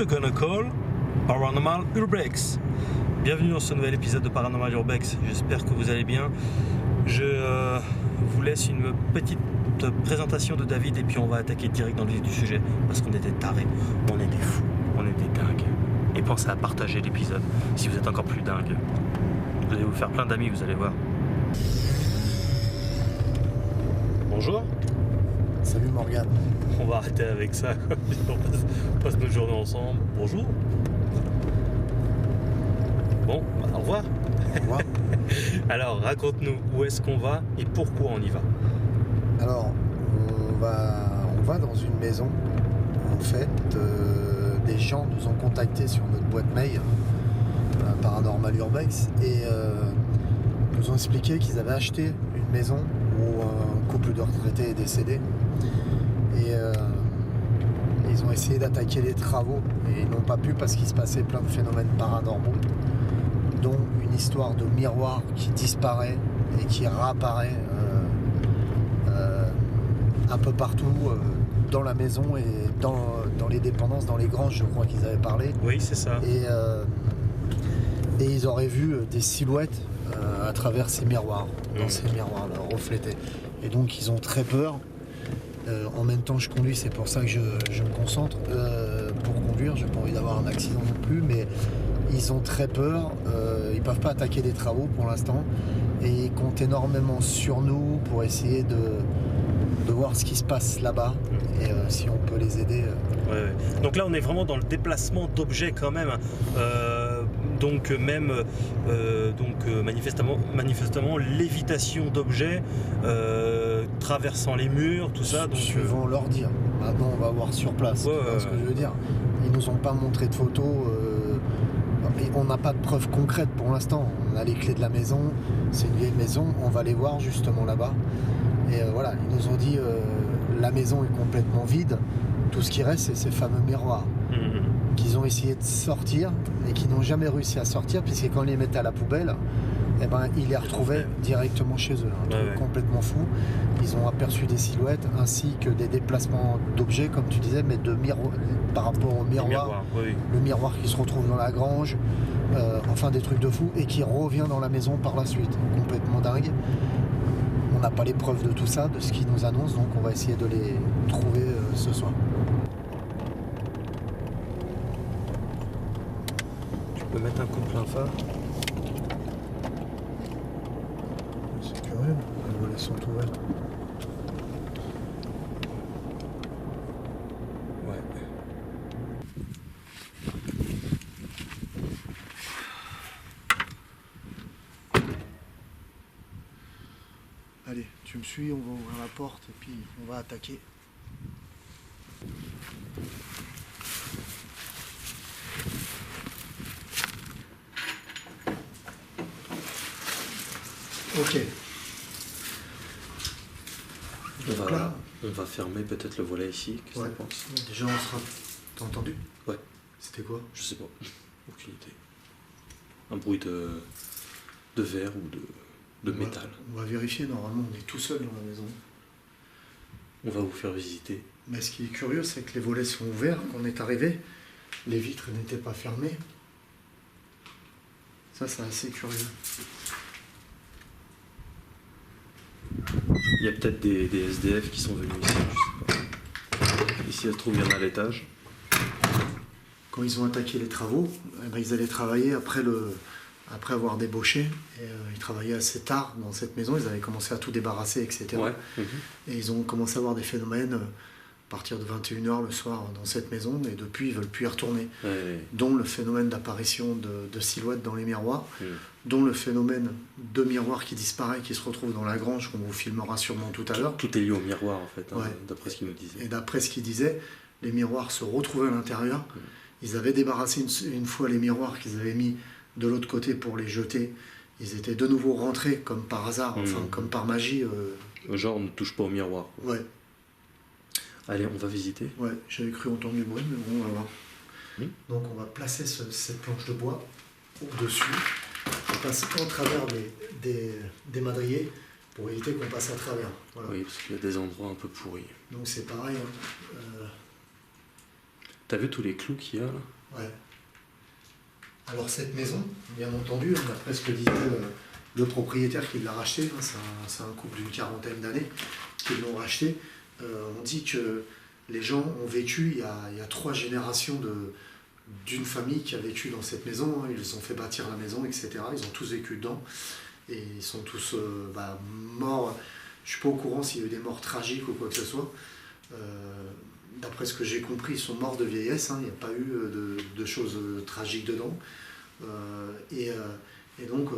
you're gonna call Paranormal Urbex. Bienvenue dans ce nouvel épisode de Paranormal Urbex. J'espère que vous allez bien. Je vous laisse une petite présentation de David et puis on va attaquer direct dans le vif du sujet parce qu'on était tarés, on était fous, on était dingues. Et pensez à partager l'épisode si vous êtes encore plus dingue. Vous allez vous faire plein d'amis, vous allez voir. Bonjour. Salut Morgane. On va arrêter avec ça. On passe nos journées ensemble. Bonjour. Bon, au revoir. Au revoir. Alors, raconte-nous où est-ce qu'on va et pourquoi on y va. Alors, on va dans une maison. En fait, des gens nous ont contactés sur notre boîte mail Paranormal Urbex et nous ont expliqué qu'ils avaient acheté une maison où un couple de retraités est décédé. Et ils ont essayé d'attaquer les travaux et ils n'ont pas pu parce qu'il se passait plein de phénomènes paranormaux, dont une histoire de miroir qui disparaît et qui réapparaît un peu partout dans la maison et dans les dépendances, dans les granges, je crois qu'ils avaient parlé. Oui, c'est ça. Et ils auraient vu des silhouettes à travers ces miroirs, dans ces miroirs-là, reflétés. Et donc ils ont très peur. En même temps je conduis, c'est pour ça que je me concentre pour conduire, j'ai pas envie d'avoir un accident non plus, mais ils ont très peur, ils peuvent pas attaquer des travaux pour l'instant et ils comptent énormément sur nous pour essayer de voir ce qui se passe là-bas et si on peut les aider. Ouais. Donc là on est vraiment dans le déplacement d'objets quand même. Donc même manifestement lévitation d'objets traversant les murs, tout ça. Donc, suivant leur dire. Maintenant on va voir sur place. Ouais, ce que je veux dire. Ils nous ont pas montré de photos. Et on n'a pas de preuves concrètes pour l'instant. On a les clés de la maison. C'est une vieille maison. On va les voir justement là-bas. Et voilà, ils nous ont dit la maison est complètement vide. Tout ce qui reste, c'est ces fameux miroirs qu'ils ont essayé de sortir et qui n'ont jamais réussi à sortir, puisque quand ils les mettaient à la poubelle, eh ben, ils les retrouvaient directement chez eux. Un truc complètement fou. Ils ont aperçu des silhouettes ainsi que des déplacements d'objets, comme tu disais, mais par rapport au miroir. Le miroir qui se retrouve dans la grange, enfin des trucs de fou, et qui revient dans la maison par la suite. Complètement dingue. On n'a pas les preuves de tout ça, de ce qu'ils nous annoncent, donc on va essayer de les trouver ce soir. Tu peux mettre un coup de plein phare. C'est curieux, les volets sont ouverts. Ouais. Allez, tu me suis, on va ouvrir la porte et puis on va attaquer. Ok. On va fermer peut-être le volet ici. Qu'est-ce que tu penses ? Déjà on sera... T'as entendu ? Ouais. C'était quoi ? Je sais pas. Aucune idée. Un bruit de verre ou de métal. On va vérifier, normalement on est tout seul dans la maison. On va vous faire visiter. Mais ce qui est curieux, c'est que les volets sont ouverts. Quand on est arrivé, les vitres n'étaient pas fermées. Ça, c'est assez curieux. Il y a peut-être des SDF qui sont venus ici, je sais pas. Ici, elle se trouve, il y en a à l'étage. Quand ils ont attaqué les travaux, eh ben, ils allaient travailler après avoir débauché. Et, ils travaillaient assez tard dans cette maison. Ils avaient commencé à tout débarrasser, etc. Ouais. Et ils ont commencé à avoir des phénomènes à partir de 21h le soir dans cette maison. Et depuis, ils ne veulent plus y retourner. Dont le phénomène d'apparition de silhouettes dans les miroirs. Dont le phénomène de miroir qui disparaît, qui se retrouve dans la grange, qu'on vous filmera sûrement tout à l'heure. Tout est lié au miroir, en fait, d'après ce qu'il nous disait. Et d'après ce qu'il disait, les miroirs se retrouvaient à l'intérieur. Ils avaient débarrassé une fois les miroirs qu'ils avaient mis de l'autre côté pour les jeter. Ils étaient de nouveau rentrés, comme par hasard, enfin comme par magie. Genre, on ne touche pas au miroir. Ouais. Allez, on va visiter. Ouais, j'avais cru entendre du bruit, mais bon, on va voir. Donc on va placer cette planche de bois au-dessus. On passe en travers des madriers pour éviter qu'on passe à travers. Voilà. Oui, parce qu'il y a des endroits un peu pourris. Donc c'est pareil. T'as vu tous les clous qu'il y a là? Ouais. Alors cette maison, bien entendu, d'après ce que disait le propriétaire qui l'a racheté, c'est un couple d'une quarantaine d'années qui l'ont racheté, on dit que les gens ont vécu, il y a 3 générations d'une famille qui a vécu dans cette maison, ils ont fait bâtir la maison, etc. Ils ont tous vécu dedans, et ils sont tous morts. Je ne suis pas au courant s'il y a eu des morts tragiques ou quoi que ce soit. D'après ce que j'ai compris, ils sont morts de vieillesse, il n'y a pas eu de choses tragiques dedans. Et donc,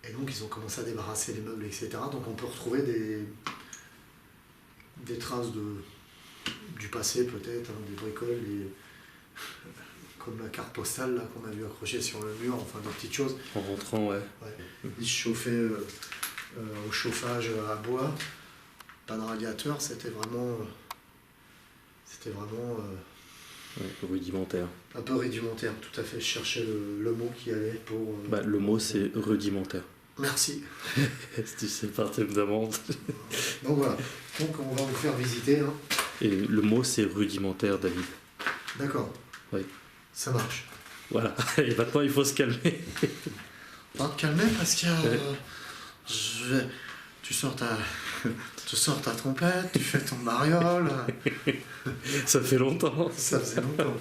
ils ont commencé à débarrasser les meubles, etc. Donc on peut retrouver des traces du passé peut-être, des bricoles, comme la carte postale là, qu'on a vu accrocher sur le mur, enfin des petites choses. En rentrant, ouais. Ils se chauffaient au chauffage à bois, pas de radiateur, c'était vraiment rudimentaire. Un peu rudimentaire, tout à fait. Je cherchais le mot qui allait pour... le mot c'est rudimentaire. Merci. Si tu sais pas, tu me demandes. Donc voilà, donc on va vous faire visiter. Et le mot c'est rudimentaire, David. D'accord. Oui. Ça marche. Voilà, et maintenant il faut se calmer. On va te calmer parce que tu sors ta trompette, tu fais ton mariole. Ça fait longtemps. Ça faisait longtemps.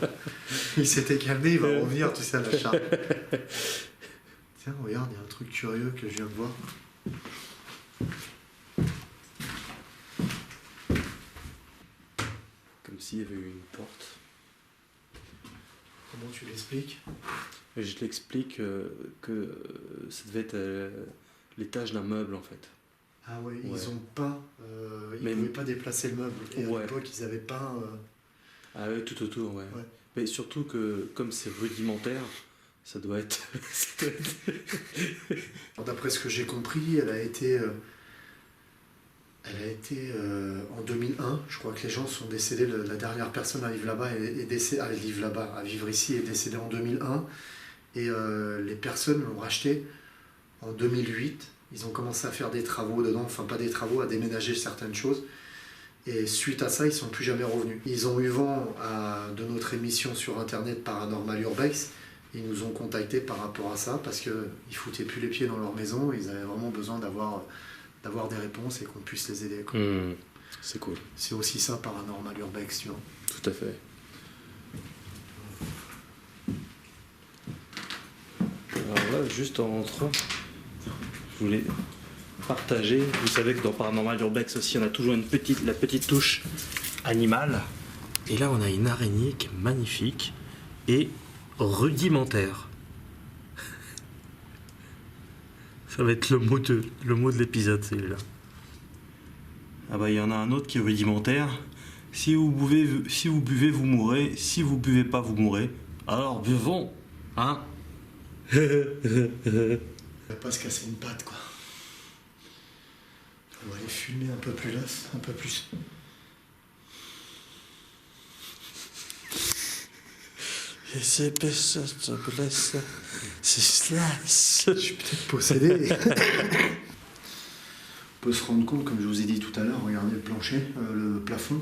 Il s'était calmé, il va revenir, tu sais, à la charge. Tiens, regarde, il y a un truc curieux que je viens de voir. Comme s'il y avait eu une porte. Comment tu l'expliques? Je l'explique que ça devait être l'étage d'un meuble en fait. Ah ouais, ils ont peint, ils ne pouvaient pas déplacer le meuble. Et à l'époque, ils avaient peint... Ah ouais, tout autour, ouais. Mais surtout que comme c'est rudimentaire, ça doit être... D'après ce que j'ai compris, elle a été en 2001. Je crois que les gens sont décédés. La dernière personne à vivre là-bas à vivre ici est décédée en 2001. Et les personnes l'ont racheté en 2008. Ils ont commencé à faire des travaux dedans, enfin pas des travaux, à déménager certaines choses. Et suite à ça, ils ne sont plus jamais revenus. Ils ont eu vent de notre émission sur Internet Paranormal Urbex. Ils nous ont contactés par rapport à ça parce qu'ils ne foutaient plus les pieds dans leur maison. Ils avaient vraiment besoin d'avoir des réponses et qu'on puisse les aider. C'est cool. C'est aussi ça, Paranormal Urbex, tu vois. Tout à fait. Alors là, juste en rentrant, je voulais partager. Vous savez que dans Paranormal Urbex aussi, on a toujours la petite touche animale. Et là, on a une araignée qui est magnifique et rudimentaire. Ça va être le mot de l'épisode, celui-là. Ah bah, il y en a un autre qui est rudimentaire. Si vous buvez, vous mourrez. Si vous buvez pas, vous mourrez. Alors, buvons, hein. Il ne va pas se casser une patte, quoi. On va aller fumer un peu plus là, un peu plus. Je sais pas ça, c'est slash. Je suis peut-être possédé. On peut se rendre compte, comme je vous ai dit tout à l'heure, regardez le plancher, le plafond,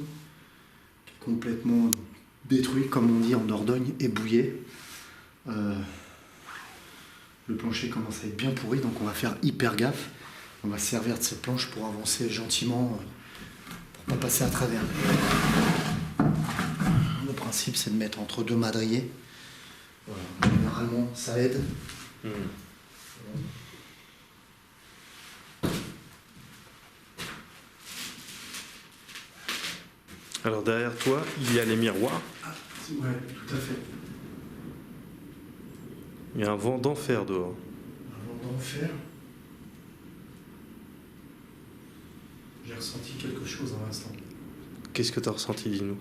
qui est complètement détruit, comme on dit en Dordogne, ébouillé. Le plancher commence à être bien pourri, donc on va faire hyper gaffe. On va se servir de cette planche pour avancer gentiment, pour pas passer à travers. Le principe, c'est de mettre entre 2 madriers. Voilà. Généralement, ça aide. Alors derrière toi, il y a les miroirs. Ouais, tout à fait. Il y a un vent d'enfer dehors. Un vent d'enfer. J'ai ressenti quelque chose à l'instant. Qu'est-ce que tu as ressenti, dis-nous?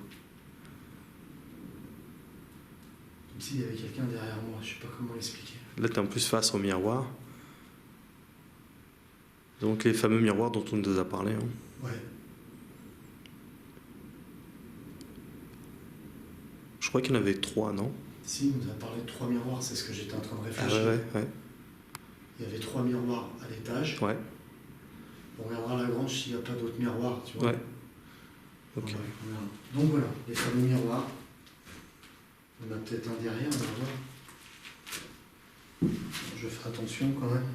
Comme s'il y avait quelqu'un derrière moi, je sais pas comment l'expliquer. Là, tu es en plus face au miroir. Donc les fameux miroirs dont on nous a parlé. Ouais. Je crois qu'il y en avait 3, non? Si, il nous a parlé de 3 miroirs, c'est ce que j'étais en train de réfléchir. Ah ouais. Il y avait 3 miroirs à l'étage. Ouais. On regardera la grange s'il n'y a pas d'autres miroirs, tu vois. Ouais. Ok. Donc voilà, les fameux miroirs. On a peut-être un derrière, on va voir. Je ferai attention quand même.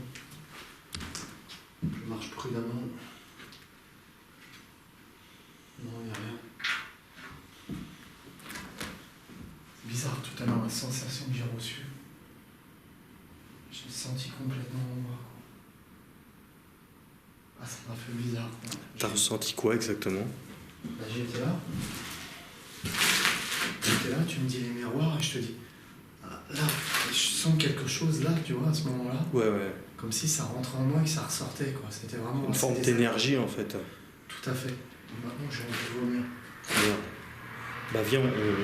Je marche prudemment. Non, il n'y a rien. C'est bizarre tout à l'heure la sensation que j'ai reçue. Je l'ai senti complètement en moi. Ah, ça m'a fait bizarre. T'as ressenti quoi exactement? Bah, j'étais là. J'étais là, tu me dis les miroirs et je te dis. Ah, là, je sens quelque chose là, tu vois, à ce moment-là. Ouais. Comme si ça rentrait en moi et que ça ressortait, quoi. C'était vraiment. Une forme d'énergie en fait. Tout à fait. Et maintenant, j'ai envie de vomir. Bien. Bah viens,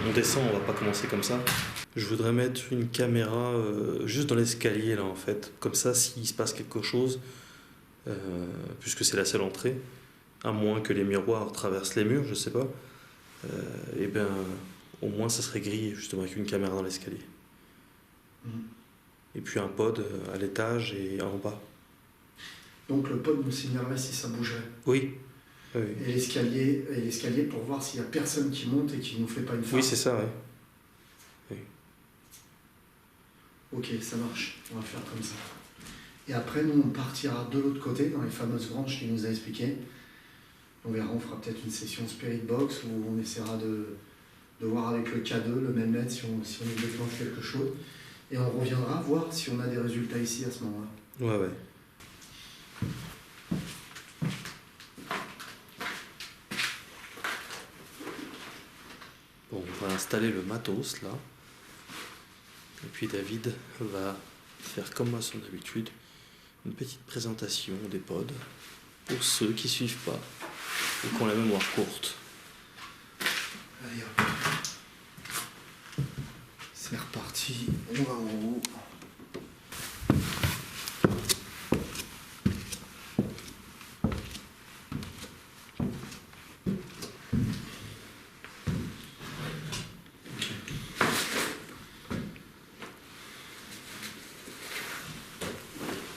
on descend, on va pas commencer comme ça. Je voudrais mettre une caméra juste dans l'escalier là en fait. Comme ça, s'il se passe quelque chose, puisque c'est la seule entrée, à moins que les miroirs traversent les murs, je sais pas, et bien au moins ça serait grillé justement avec une caméra dans l'escalier. Et puis un pod à l'étage et en bas. Donc le pod nous signalerait si ça bougerait. Oui. Et l'escalier pour voir s'il n'y a personne qui monte et qui ne nous fait pas une farce. Oui, c'est ça, oui. Ok, ça marche. On va faire comme ça. Et après, nous, on partira de l'autre côté, dans les fameuses granges qu'il nous a expliquées. On verra, on fera peut-être une session Spirit Box où on essaiera de voir avec le K2, le même maître, si on déclenche quelque chose. Et on reviendra voir si on a des résultats ici à ce moment-là. Ouais. Bon, on va installer le matos là. Et puis David va faire comme à son habitude une petite présentation des pods pour ceux qui suivent pas ou qui ont la mémoire courte. Allez hop. C'est reparti. On va en haut.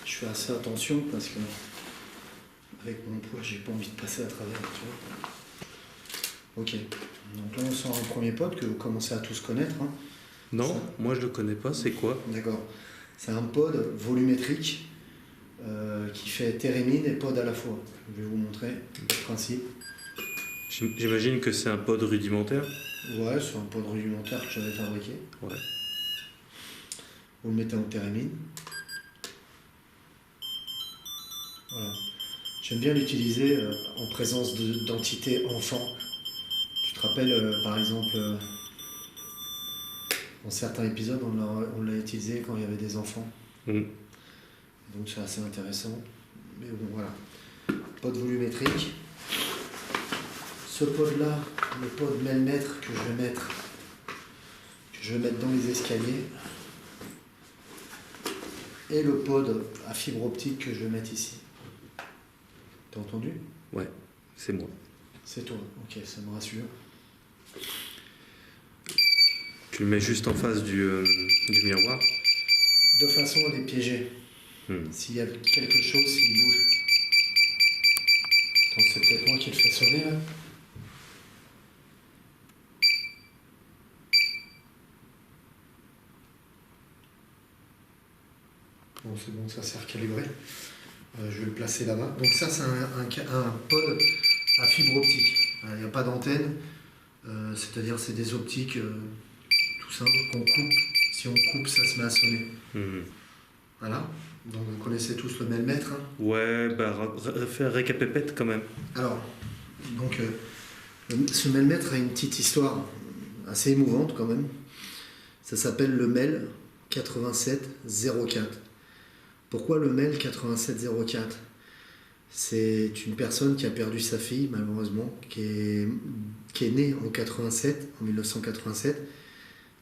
Je fais assez attention parce que avec mon poids, j'ai pas envie de passer à travers, tu vois. Ok. Donc là, on sort un premier pod que vous commencez à tous connaître. Hein. Non, ça... moi je le connais pas, c'est quoi? D'accord. C'est un pod volumétrique qui fait thérémine et pod à la fois. Je vais vous montrer le principe. J'imagine que c'est un pod rudimentaire. Ouais, c'est un pod rudimentaire que j'avais fabriqué. Ouais. Vous le mettez en thérémine. Voilà. J'aime bien l'utiliser en présence d'entités enfants. Tu te rappelles, par exemple, dans certains épisodes, on l'a utilisé quand il y avait des enfants. Donc c'est assez intéressant. Mais bon, voilà. Pod volumétrique. Ce pod-là, le pod mètre que je vais mettre dans les escaliers. Et le pod à fibre optique que je vais mettre ici. T'as entendu? Ouais, c'est moi. C'est toi, ok, ça me rassure. Tu le mets juste en face du miroir. De façon à les piéger. S'il y a quelque chose, s'il bouge. Attends, c'est peut-être moi qui le fais sonner là. Bon, c'est bon, ça s'est recalibré. Je vais le placer là-bas. Donc ça, c'est un pod à fibre optique. Il n'y a pas d'antenne. C'est-à-dire c'est des optiques tout simple qu'on coupe. Si on coupe, ça se met à sonner. Voilà. Donc vous connaissez tous le mètre. Hein. Ouais, bah faire récapépète quand même. Alors, donc ce mètre a une petite histoire assez émouvante quand même. Ça s'appelle le MEL 8704. Pourquoi le MEL 8704 ? C'est une personne qui a perdu sa fille, malheureusement, qui est née en 1987,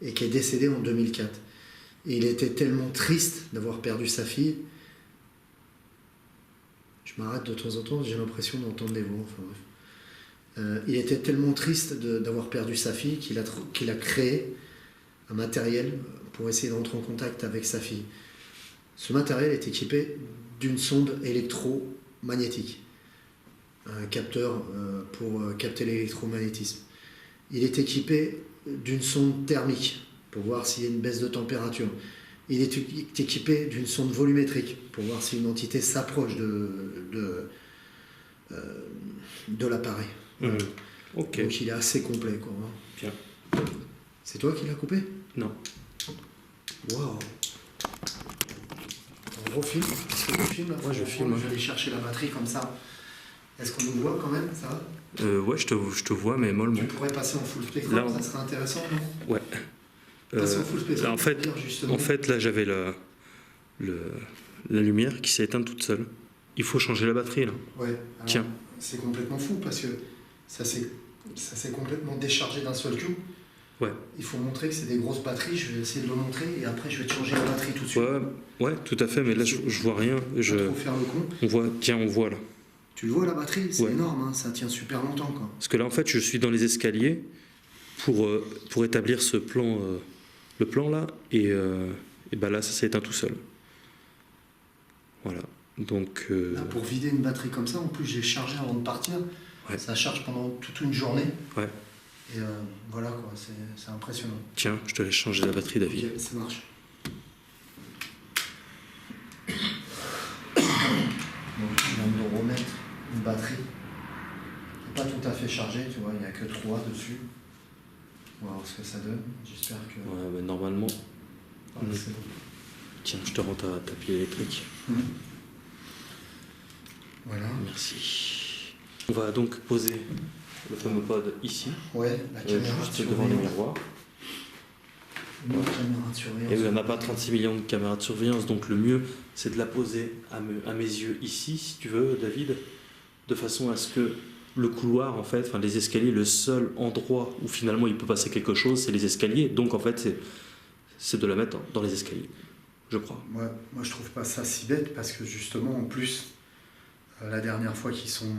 et qui est décédée en 2004. Et il était tellement triste d'avoir perdu sa fille. Je m'arrête de temps en temps, j'ai l'impression d'entendre des voix. Enfin, bref. Il était tellement triste d'avoir perdu sa fille qu'il a créé un matériel pour essayer d'entrer en contact avec sa fille. Ce matériel est équipé d'une sonde électromagnétique, un capteur pour capter l'électromagnétisme. Il est équipé d'une sonde thermique pour voir s'il y a une baisse de température. Il est équipé d'une sonde volumétrique pour voir si une entité s'approche de l'appareil. Ok. Donc il est assez complet, quoi. Bien. C'est toi qui l'as coupé? Non. Waouh. On refilme? Est-ce que tu filmes là? Ouais, je filme. Je vais aller chercher la batterie comme ça. Est-ce qu'on nous voit quand même? Ça va? Ouais, je te vois, mais mollement. Tu pourrais passer en full spectrum, Là, ça serait intéressant, non? Ouais. Passer en full spectrum, Là, en fait, là, j'avais la lumière qui s'est éteinte toute seule. Il faut changer la batterie, là. Ouais. Alors, tiens. C'est complètement fou parce que ça s'est complètement déchargé d'un seul coup. Ouais. Il faut montrer que c'est des grosses batteries. Je vais essayer de le montrer et après je vais te changer la batterie tout de suite. Ouais, tout à fait, mais là, je vois rien. Pas trop faire le con. On voit là. Tu le vois la batterie? C'est Ouais. énorme, hein, ça tient super longtemps, quoi. Parce que là, en fait, je suis dans les escaliers pour établir ce plan, le plan là, et ben là, ça s'est éteint tout seul. Voilà. Donc. Là, pour vider une batterie comme ça, en plus, j'ai chargé avant de partir. Ouais. Ça charge pendant toute une journée. Ouais. Et voilà, quoi, c'est impressionnant. Tiens, je te laisse changer la batterie, David. Ok, ça marche. Donc, je viens de me remettre une batterie. Pas tout à fait chargée, tu vois, il n'y a que 3 dessus. On va voir ce que ça donne. J'espère que. Ouais, mais normalement. Ah, c'est bon. Tiens, je te rends ta pile électrique. Voilà. Merci. On va donc poser le fameux pod ici, Ouais, la caméra juste devant les miroirs. Une caméra de surveillance. Et oui, on n'a pas 36 millions de caméras de surveillance, donc le mieux, c'est de la poser à mes yeux ici, si tu veux, David, de façon à ce que le couloir, en fait, enfin les escaliers, le seul endroit où finalement il peut passer quelque chose, c'est les escaliers. Donc en fait, c'est de la mettre dans les escaliers, je crois. Ouais, moi je trouve pas ça si bête parce que justement, en plus, la dernière fois qu'ils sont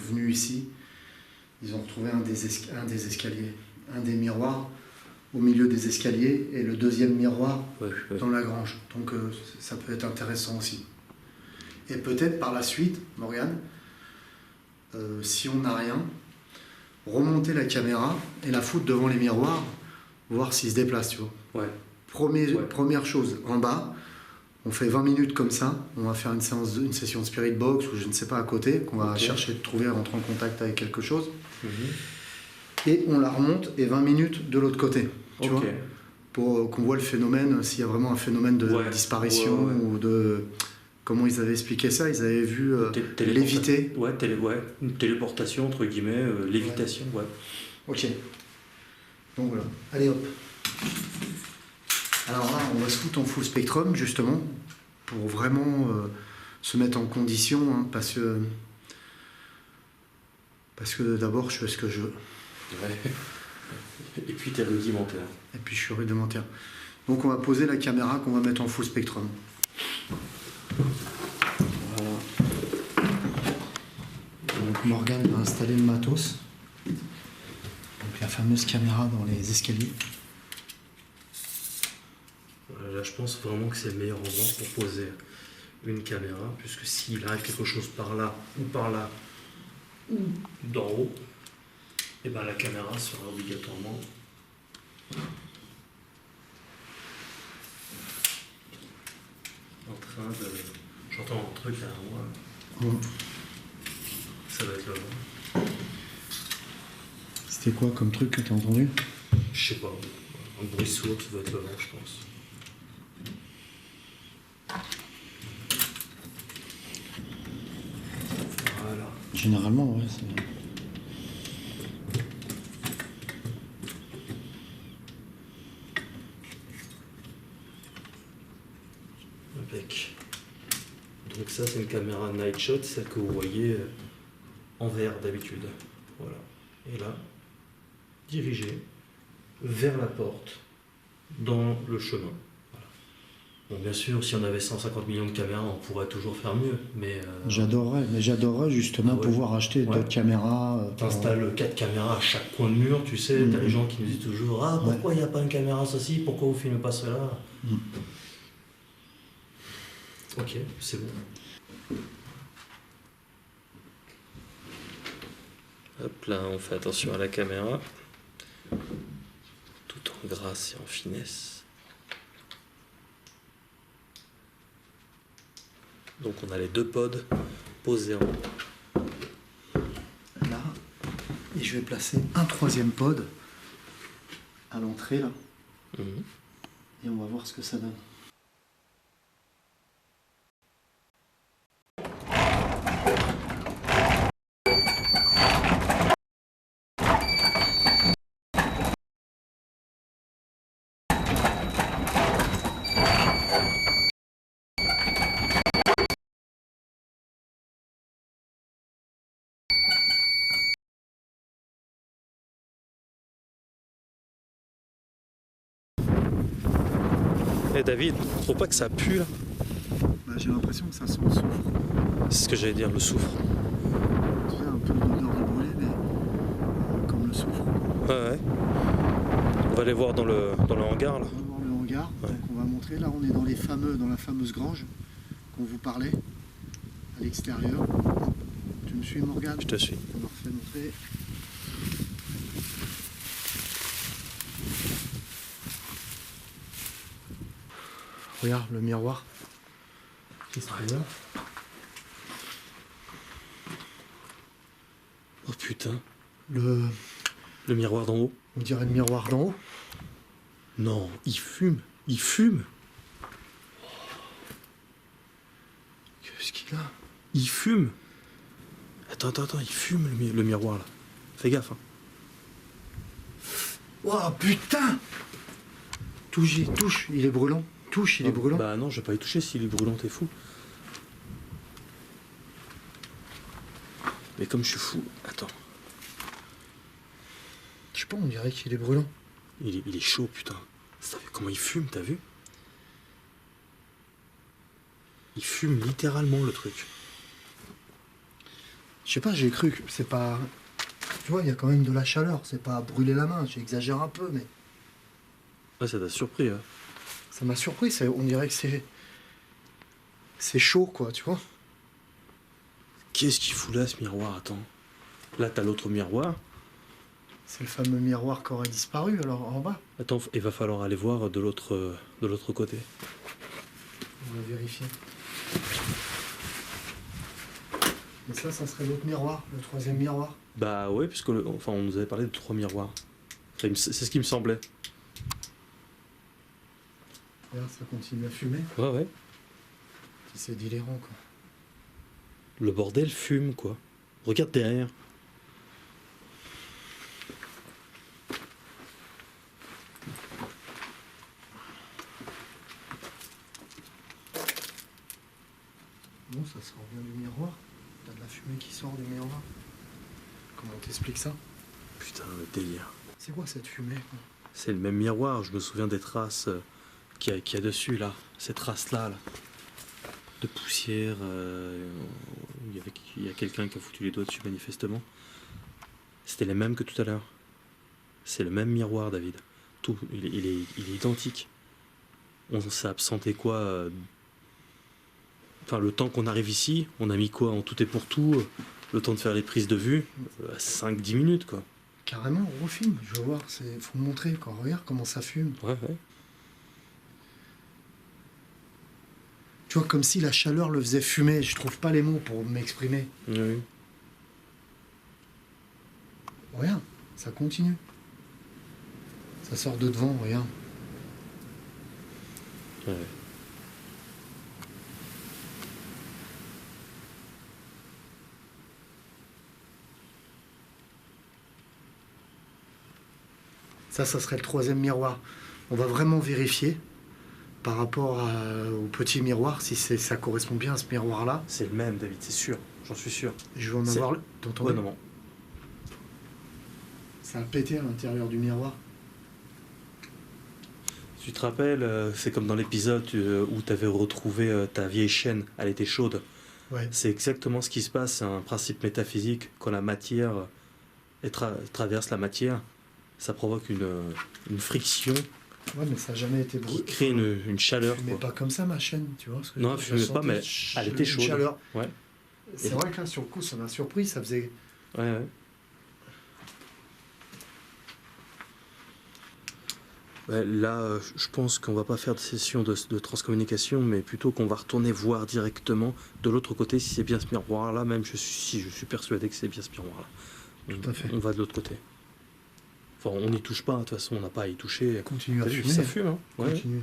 venus ici, ils ont retrouvé un des escaliers, un des miroirs au milieu des escaliers et le deuxième miroir dans la grange. Donc ça peut être intéressant aussi. Et peut-être par la suite, Morgane, si on n'a rien, remonter la caméra et la foutre devant les miroirs, voir s'ils se déplacent, tu vois. Ouais. Première chose, en bas, on fait 20 minutes comme ça, on va faire une session de spirit box ou je ne sais pas à côté, qu'on va chercher de trouver, rentrer en contact avec quelque chose. Et on la remonte et 20 minutes de l'autre côté, tu vois, pour qu'on voit le phénomène, s'il y a vraiment un phénomène de disparition ou de... Comment ils avaient expliqué ça? Ils avaient vu léviter. Une téléportation, entre guillemets, lévitation, ouais. Ok. Donc voilà. Allez hop. Alors là, on va se foutre en full spectrum, justement, pour vraiment se mettre en condition, hein, parce que d'abord, je fais ce que je veux. Ouais. Et puis t'es rudimentaire. Et puis je suis rudimentaire. Donc on va poser la caméra qu'on va mettre en full spectrum. Voilà. Donc Morgane va installer le matos. Donc la fameuse caméra dans les escaliers. Là, je pense vraiment que c'est le meilleur endroit pour poser une caméra, puisque s'il arrive quelque chose par là, ou d'en haut, et ben la caméra sera obligatoirement en train de... J'entends un truc derrière moi. Bon. Ça va être le vent. C'était quoi comme truc que tu as entendu? Je sais pas, un bruit sourd, ça doit être le vent, je pense. Voilà. Généralement, ouais, c'est... Impec. Donc ça, c'est une caméra night shot, celle que vous voyez en vert d'habitude. Voilà. Et là, dirigé vers la porte, dans le chemin. Voilà. Bon, bien sûr, si on avait 150 millions de caméras, on pourrait toujours faire mieux, mais... J'adorerais justement pouvoir acheter d'autres caméras. T'installes 4 caméras à chaque coin de mur, tu sais, t'as les gens qui nous disent toujours « Ah, pourquoi il n'y a pas une caméra ceci? Pourquoi vous filmez pas cela ?» Ok, c'est bon. Hop là, on fait attention à la caméra. Tout en grâce et en finesse. Donc on a les 2 pods posés en haut. Là, et je vais placer un 3e pod à l'entrée là. Et on va voir ce que ça donne. Eh David, tu trouves pas que ça pue là? Bah, j'ai l'impression que ça sent le soufre. C'est ce que j'allais dire, le soufre. Tu sais, un peu d'odeur de brûlé, mais comme le soufre. Ouais. On va aller voir dans le hangar là. On va voir le hangar. Ouais. Donc on va montrer. Là, on est dans la fameuse grange qu'on vous parlait à l'extérieur. Tu me suis, Morgane? Je te suis. On va refait montrer. Regarde le miroir. Qu'est-ce qu'il y a? Oh putain. Le miroir d'en haut. On dirait le miroir d'en haut. Non, il fume. Il fume. Qu'est-ce qu'il a? Il fume. Attends, il fume le miroir là. Fais gaffe. Hein. Oh putain! Touche, il est brûlant. Il est brûlant. Bah non, je vais pas y toucher s'il est brûlant, t'es fou. Mais comme je suis fou, attends. Je sais pas, on dirait qu'il est brûlant. Il est chaud, putain. Comment il fume, t'as vu? Il fume littéralement le truc. Je sais pas, j'ai cru que c'est pas... Tu vois, il y a quand même de la chaleur, c'est pas brûler la main, j'exagère un peu, mais... Ouais, ça t'a surpris, hein. Ça m'a surpris, on dirait que c'est... C'est chaud, quoi, tu vois. Qu'est-ce qu'il fout là, ce miroir? Attends. Là, t'as l'autre miroir. C'est le fameux miroir qui aurait disparu, alors, en bas. Attends, il va falloir aller voir de l'autre côté. On va vérifier. Et ça serait l'autre miroir, le 3e miroir. Bah ouais, puisque on nous avait parlé de 3 miroirs. Enfin, c'est ce qui me semblait. Regarde, ça continue à fumer. Ouais. C'est délirant, quoi. Le bordel fume, quoi. Regarde derrière. Bon, ça sort bien du miroir. T'as de la fumée qui sort du miroir. Comment on t'explique ça? Putain, le délire. C'est quoi cette fumée, quoi? C'est le même miroir, je me souviens des traces qu'il y a dessus, là. Ces traces-là, là. De poussière. Il y a quelqu'un qui a foutu les doigts dessus, manifestement. C'était les mêmes que tout à l'heure. C'est le même miroir, David. Tout, il est identique. On s'est absenté quoi Enfin, le temps qu'on arrive ici, on a mis quoi en tout et pour tout? Le temps de faire les prises de vue, 5-10 minutes, quoi. Carrément, on refilme, je veux voir, faut me montrer, quoi. Regarde comment ça fume. Ouais. Tu vois, comme si la chaleur le faisait fumer, je trouve pas les mots pour m'exprimer. Oui. Regarde, ça continue. Ça sort de devant, regarde. Ouais. Ça serait le 3e miroir. On va vraiment vérifier par rapport au petit miroir, si ça correspond bien à ce miroir-là. C'est le même, David, c'est sûr. J'en suis sûr. Je vais en avoir... T'entends? Ouais, non. Ça a pété à l'intérieur du miroir. Tu te rappelles, c'est comme dans l'épisode où tu avais retrouvé ta vieille chaîne, elle était chaude. Ouais. C'est exactement ce qui se passe, c'est un principe métaphysique. Quand la matière traverse la matière, ça provoque une friction. Ouais, mais ça n'a jamais été brûlé. Qui crée une chaleur. Elle fumait pas comme ça, ma chaîne, tu vois. Non, elle fumait pas, mais elle était chaude. Chaleur. Ouais. C'est vrai que là, sur le coup, ça m'a surpris, ça faisait... Ouais. Ouais, là, je pense qu'on va pas faire de session de transcommunication, mais plutôt qu'on va retourner voir directement de l'autre côté si c'est bien ce miroir-là. Même je suis persuadé que c'est bien ce miroir-là. Tout à fait. On va de l'autre côté. Enfin, on n'y touche pas, de toute façon, on n'a pas à y toucher. Continue à T'as vu, fumer. ça fume, hein. Ouais. Continue.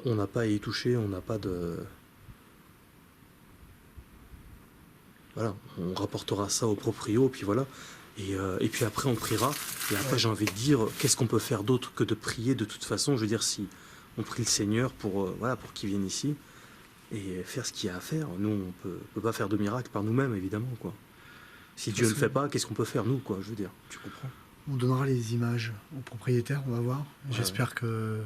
On n'a pas à y toucher, on n'a pas de... Voilà, on rapportera ça au proprio, puis voilà. Et puis après, on priera. Et après, j'ai envie de dire, qu'est-ce qu'on peut faire d'autre que de prier de toute façon? Je veux dire, si on prie le Seigneur pour, voilà, pour qu'il vienne ici et faire ce qu'il y a à faire. Nous, on peut pas faire de miracle par nous-mêmes, évidemment, quoi. Si Dieu ne le fait pas, qu'est-ce qu'on peut faire, nous, quoi? Je veux dire, tu comprends? On donnera les images au propriétaire, on va voir. Ouais, J'espère que...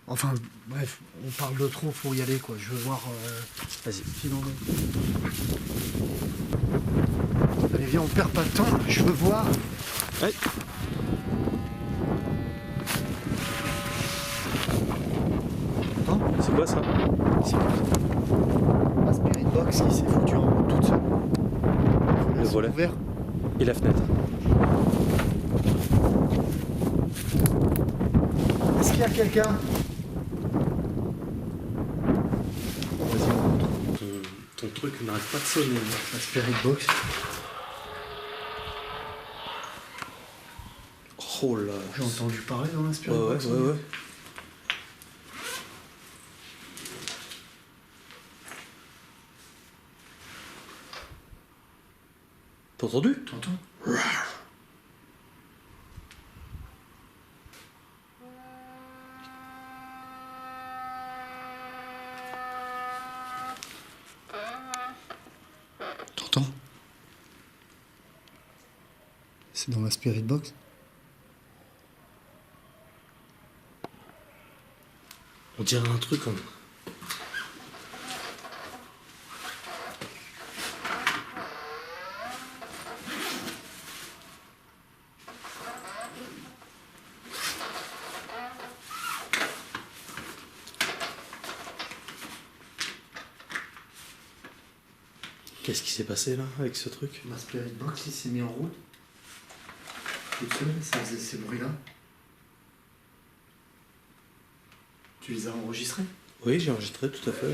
Enfin, bref, on parle de trop, faut y aller, quoi. Je veux voir Vas-y. ce qu'il en est. Allez, viens, on perd pas de temps, je veux voir. Ouais. Hein? C'est quoi ça? C'est la Spirit Box qui s'est foutue en route toute seule. Le volet. Ouvert. Et la fenêtre. Est-ce qu'il y a quelqu'un? Vas-y, on rentre. Ton truc n'arrête pas de sonner. La Spirit Box. Oh là. J'ai entendu parler dans la Spirit Ouais, Box. ouais. T'as entendu? T'entends? T'entends? C'est dans la Spirit Box? On dirait un truc comme... Qu'est-ce qui s'est passé là avec ce truc? Ma Spirit Box, il s'est mis en route. Toute seule, ça faisait ces bruits-là. Tu les as enregistrés? Oui, j'ai enregistré, tout à fait.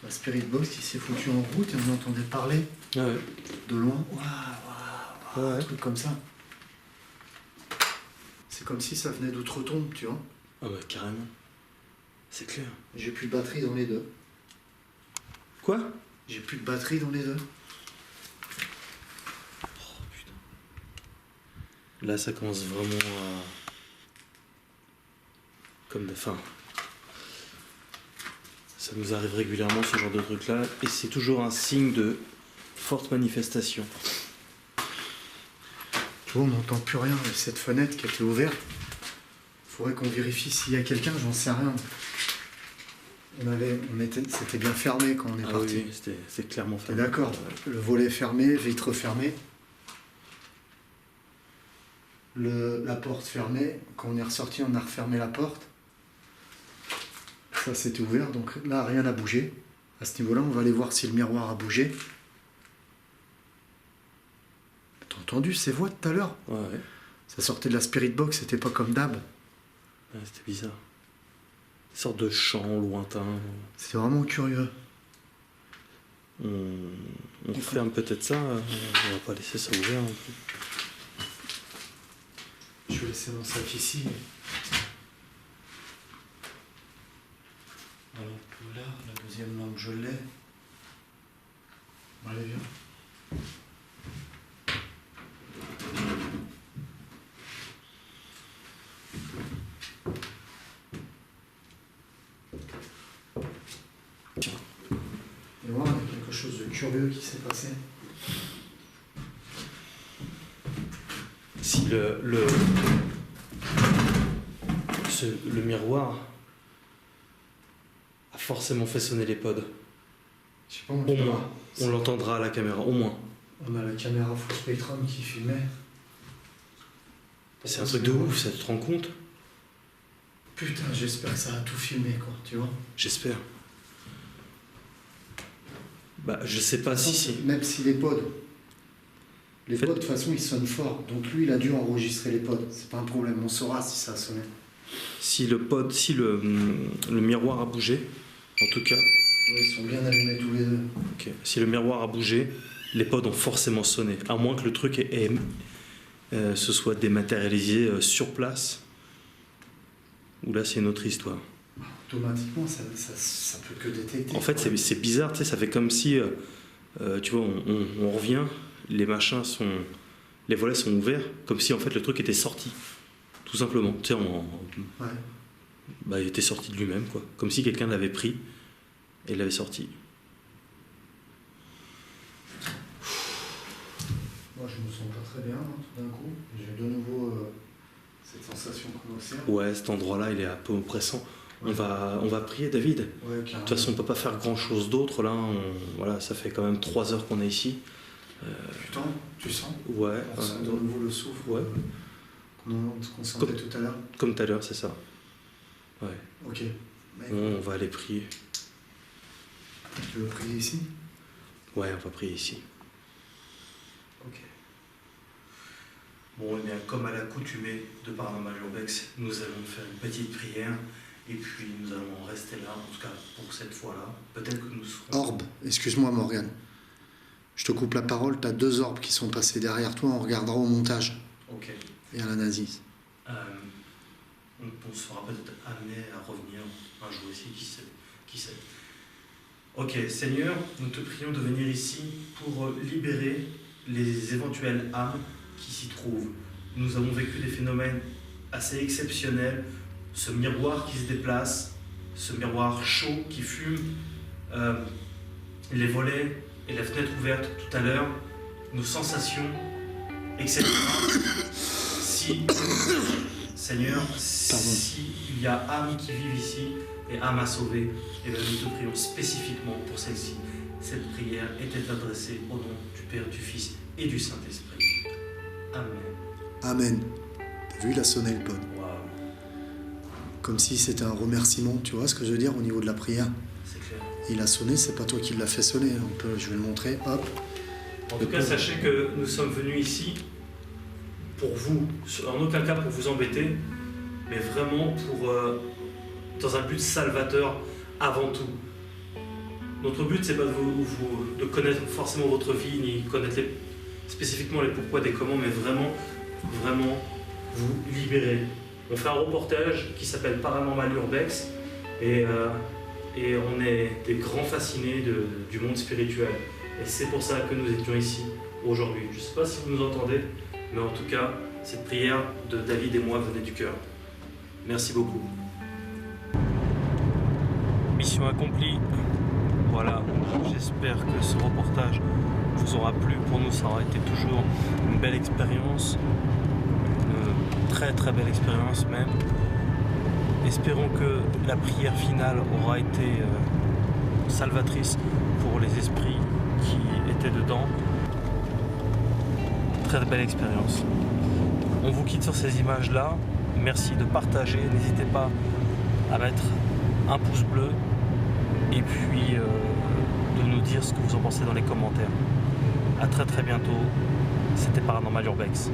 La Spirit Box qui s'est foutue en route et on entendait parler Ah ouais. de loin. Waouh, Ouais. un truc comme ça. C'est comme si ça venait d'outre-tombe, tu vois. Ah ouais, carrément. C'est clair. J'ai plus de batterie dans les deux. Quoi? J'ai plus de batterie dans les deux. Oh putain. Là, ça commence vraiment à... Comme des fins. Ça nous arrive régulièrement, ce genre de truc-là, et c'est toujours un signe de forte manifestation. Tu vois, on n'entend plus rien. Et cette fenêtre qui était ouverte, faudrait qu'on vérifie s'il y a quelqu'un, j'en sais rien. C'était bien fermé quand on est parti. Oui, c'est clairement T'es fermé. d'accord? Le volet fermé, vitre fermée. La porte fermée. Quand on est ressorti, on a refermé la porte. Ça, c'était ouvert. Donc là, rien n'a bougé. À ce niveau-là, on va aller voir si le miroir a bougé. T'as entendu ces voix tout à l'heure? Ouais. Ça sortait de la Spirit Box, c'était pas comme d'hab. Ouais, c'était bizarre. Une sorte de chant lointain. C'était vraiment curieux. On ferme peut-être ça, on va pas laisser ça ouvert non plus. Je vais laisser mon sac ici. La lampe là, la deuxième lampe je l'ai. Allez, viens. Tiens. Et voilà, il y a quelque chose de curieux qui s'est passé. Si le miroir a forcément fait sonner les pods, Je sais pas, au moins, on l'entendra à la caméra, au moins. On a la caméra Full Spectrum qui filmait. C'est un truc de ouf, ça, tu te rends compte? Putain, j'espère que ça a tout filmé, quoi, tu vois. J'espère. Bah, je sais pas si... Même si les pods, Les pods, de toute façon, ils sonnent fort. Donc lui, il a dû enregistrer les pods. C'est pas un problème. On saura si ça a sonné. Si le miroir a bougé, en tout cas... Ouais, ils sont bien allumés tous les deux. Okay. Si le miroir a bougé, les pods ont forcément sonné. À moins que le truc se soit dématérialisé sur place. Ou là, c'est une autre histoire. Automatiquement, ça peut que détecter. En fait, c'est bizarre, tu sais, ça fait comme si, tu vois, on revient, les volets sont ouverts, comme si en fait le truc était sorti, tout simplement. Tu sais, il était sorti de lui-même, quoi. Comme si quelqu'un l'avait pris et l'avait sorti. Moi, je me sens pas très bien, tout d'un coup. J'ai de nouveau cette sensation qu'on observe. Ouais, cet endroit-là, il est un peu oppressant. Ouais. On va prier, David. Ouais, de toute façon, on ne peut pas faire grand-chose d'autre. Là, voilà, ça fait quand même 3 heures qu'on est ici. Putain, tu sens? Ouais. On sent de nouveau le souffle qu'on sentait tout à l'heure. Comme tout à l'heure, c'est ça. Ouais. Ok. On va aller prier. Tu veux prier ici? Ouais, on va prier ici. Ok. Bon, eh bien, comme à l'accoutumée de Paranormal Urbex, nous allons faire une petite prière et puis nous allons en rester là, en tout cas pour cette fois-là. Peut-être que nous serons... Orbe, excuse-moi Morgane. Je te coupe la parole, tu as 2 orbes qui sont passés derrière toi, on regardera au montage. Ok. Et à l'analyse. On sera peut-être amené à revenir un jour ici, qui sait. Ok, Seigneur, nous te prions de venir ici pour libérer les éventuelles âmes qui s'y trouvent. Nous avons vécu des phénomènes assez exceptionnels, ce miroir qui se déplace, ce miroir chaud qui fume, les volets et la fenêtre ouverte tout à l'heure, nos sensations, etc. Seigneur, s'il y a âmes qui vivent ici et âmes à sauver, et bien nous te prions spécifiquement pour celle-ci. Cette prière était adressée au nom du Père, du Fils et du Saint-Esprit. Amen. Amen. T'as vu, il a sonné le pod. Wow. Comme si c'était un remerciement, tu vois ce que je veux dire au niveau de la prière. C'est clair. Il a sonné, c'est pas toi qui l'as fait sonner. Je vais le montrer, hop. En tout cas, sachez que nous sommes venus ici pour vous, en aucun cas pour vous embêter, mais vraiment dans un but salvateur avant tout. Notre but, c'est pas de connaître forcément votre vie, ni connaître spécifiquement les pourquoi des comment, mais vraiment vous libérer. On fait un reportage qui s'appelle Paranormal Urbex et on est des grands fascinés du monde spirituel. Et c'est pour ça que nous étions ici aujourd'hui. Je ne sais pas si vous nous entendez, mais en tout cas, cette prière de David et moi venait du cœur. Merci beaucoup. Mission accomplie. Voilà, j'espère que ce reportage vous aura plu. Pour nous, ça aura été toujours une belle expérience. Une très très belle expérience même. Espérons que la prière finale aura été salvatrice pour les esprits qui étaient dedans. Très belle expérience. On vous quitte sur ces images-là. Merci de partager. N'hésitez pas à mettre un pouce bleu et puis de nous dire ce que vous en pensez dans les commentaires. A très très bientôt. C'était Paranormal Urbex.